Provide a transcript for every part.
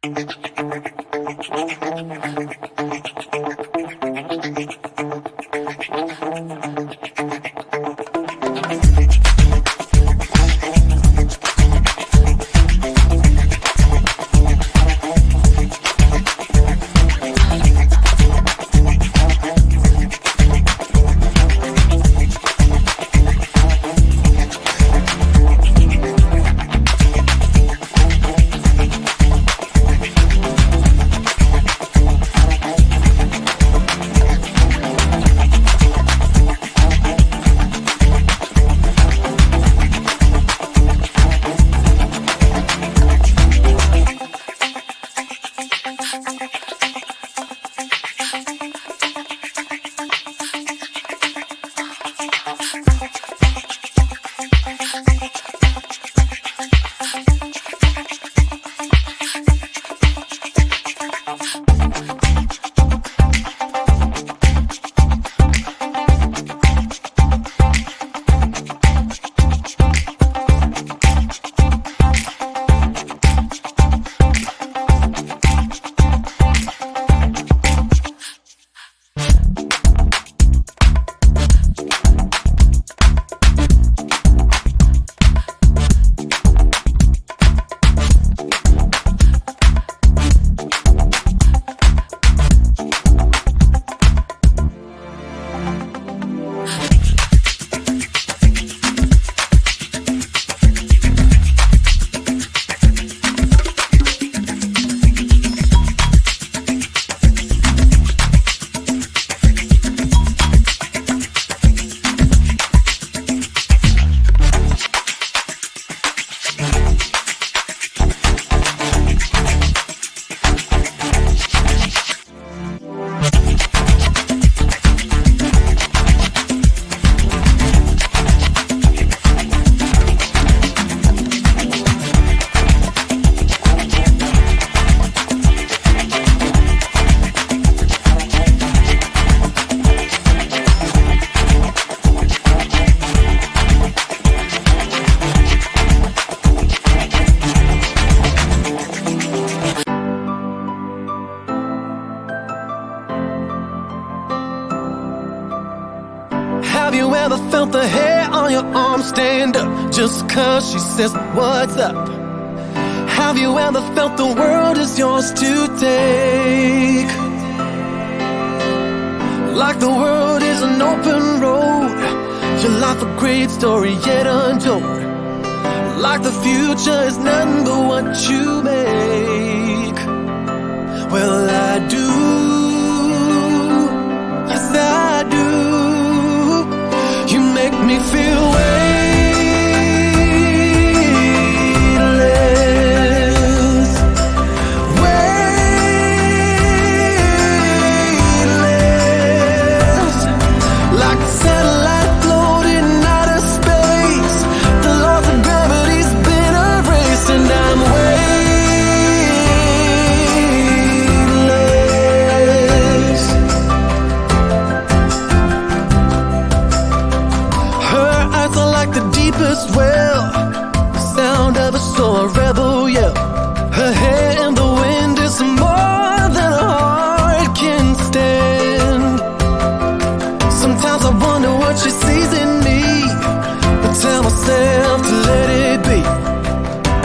Have you ever felt the hair on your arm stand up just cause she says what's up? Have you ever felt the world is yours to take? Like the world is an open road, your life a great story yet untold. Like the future is none but what you make. Well, I do, yes I do. You make me feel weightless, weightless. Like a satellite floating out of space, the laws of gravity's been erased, and I'm weightless. Her eyes are like the deepest well, the sound of a storm, a rebel yell. Her hair in the wind is more than a heart can stand. Sometimes I wonder what she sees in me, but tell myself to let it be,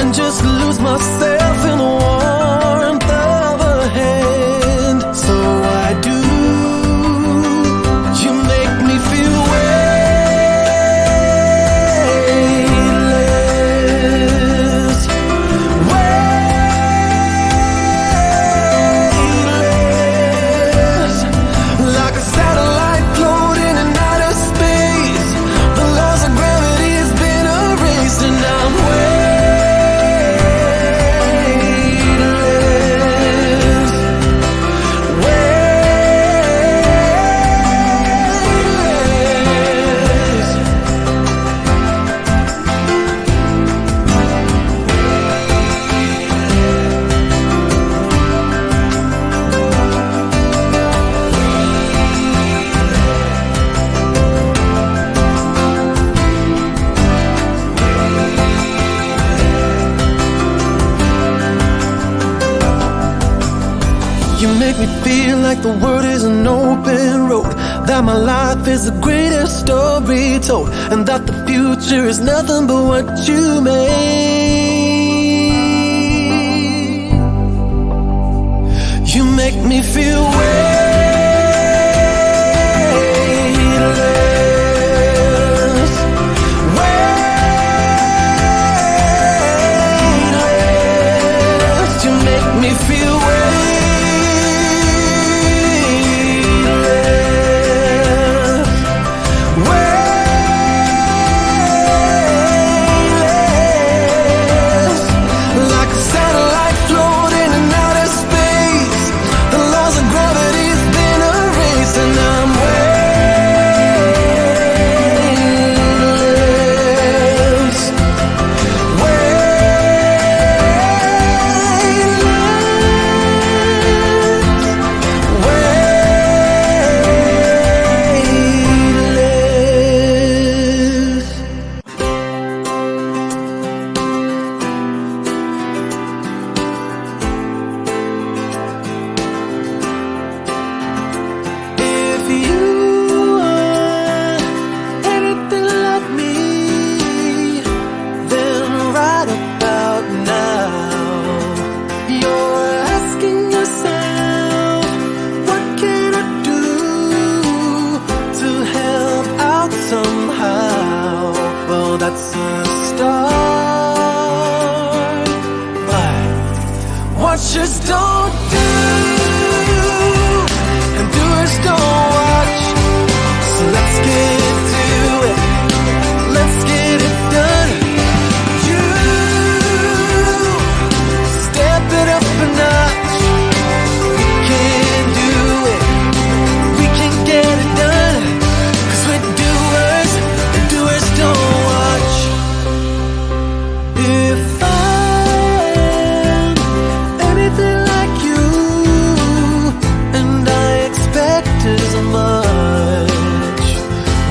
and just lose myself in the warmth of her hand. So I do. You make me feel weightless, make me feel like the world is an open road, that my life is the greatest story told, and that the future is nothing but what you made. You make me feel weightless, weightless. You make me feel weightless, weightless. Like a satellite floating in outer space, the laws of gravity's been erased, and I'm weightless, weightless. If you are anything like me, then right about now you're asking yourself, what can I do to help out somehow? Well, that's a start, but watchers don't do, and doers don't watch. So let's get to it, let's get it done. You step it up a notch. We can do it, we can get it done, 'cause we're doers, and doers don't watch. If I'm anything like you, and I expect as much,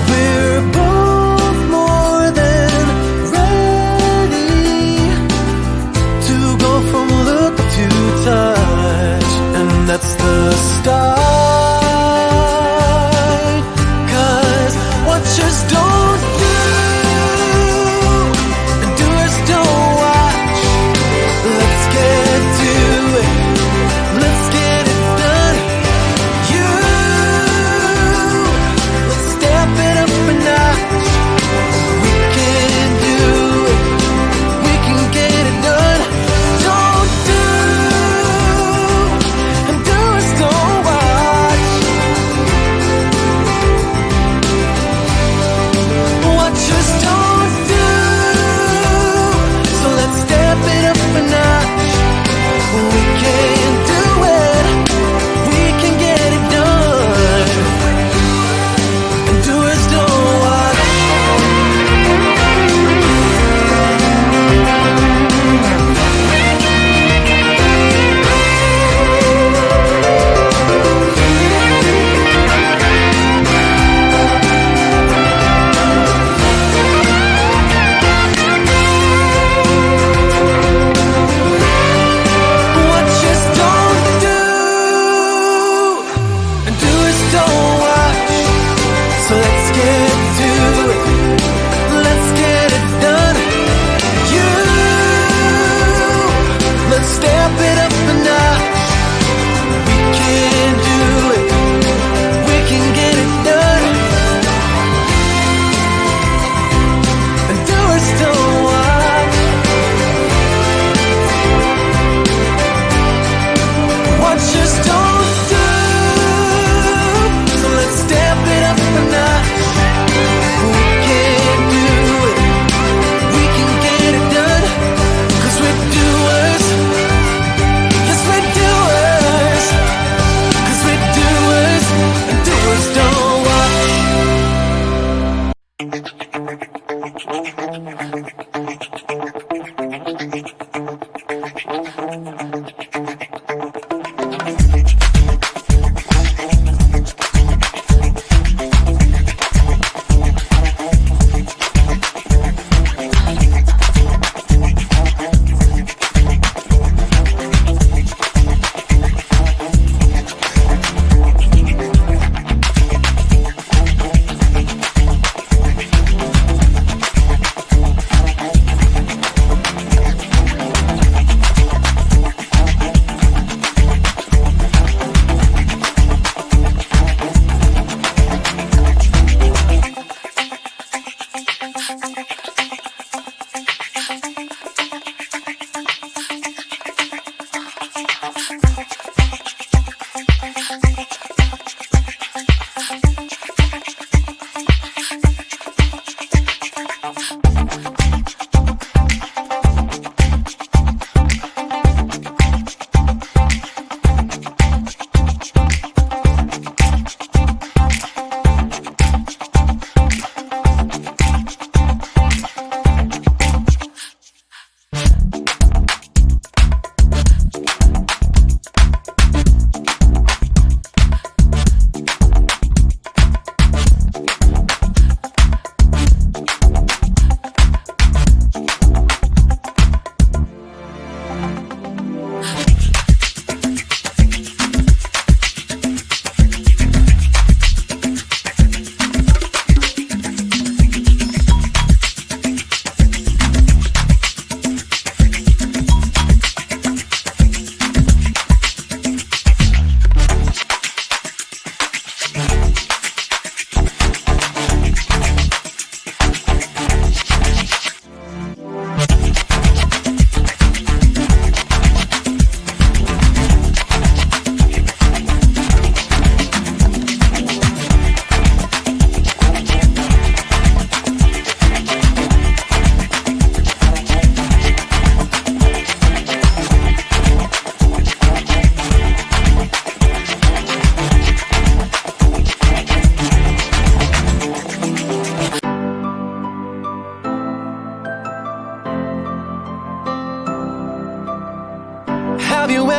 we're both more than ready to go from look to touch, and that's the start. 'Cause watchers don't do, and doers don't watch. Let's get to it, let's get it done. You, let's step it up a notch. We can do it, we can get it done. Don't do, and doers don't watch. Watchers don't do, so let's step it up a notch. We can do it, we can get it done, and doers don't watch. Watchers don't do, and doers don't watch. So let's get to it, let's get it done. You, let's step it up a notch. We can do it, we can get it done, and doers don't watch. Watchers don't do, so let's step it up a notch. We can do it, we can get it done, 'cause we're doers. Yes, we're doers, 'cause we're doers, and doers don't watch.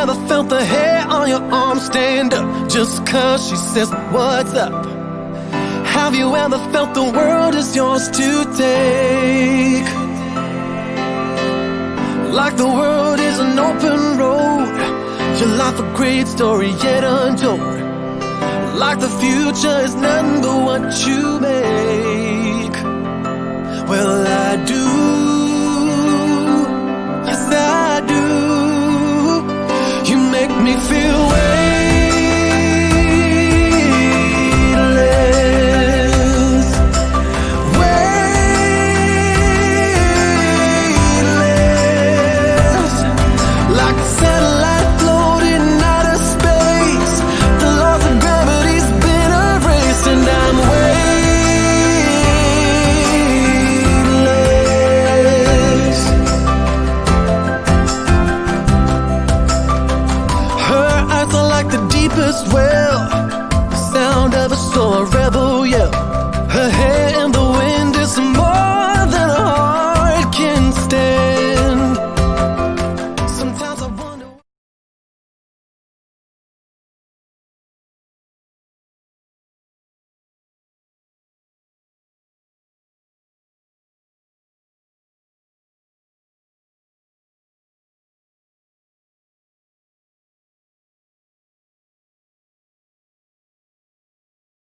ever felt the hair on your arm stand up just cause she says what's up? Have you ever felt the world is yours to take? Like the world is an open road, your life a great story yet untold. Like the future is none but what you make. Well, I do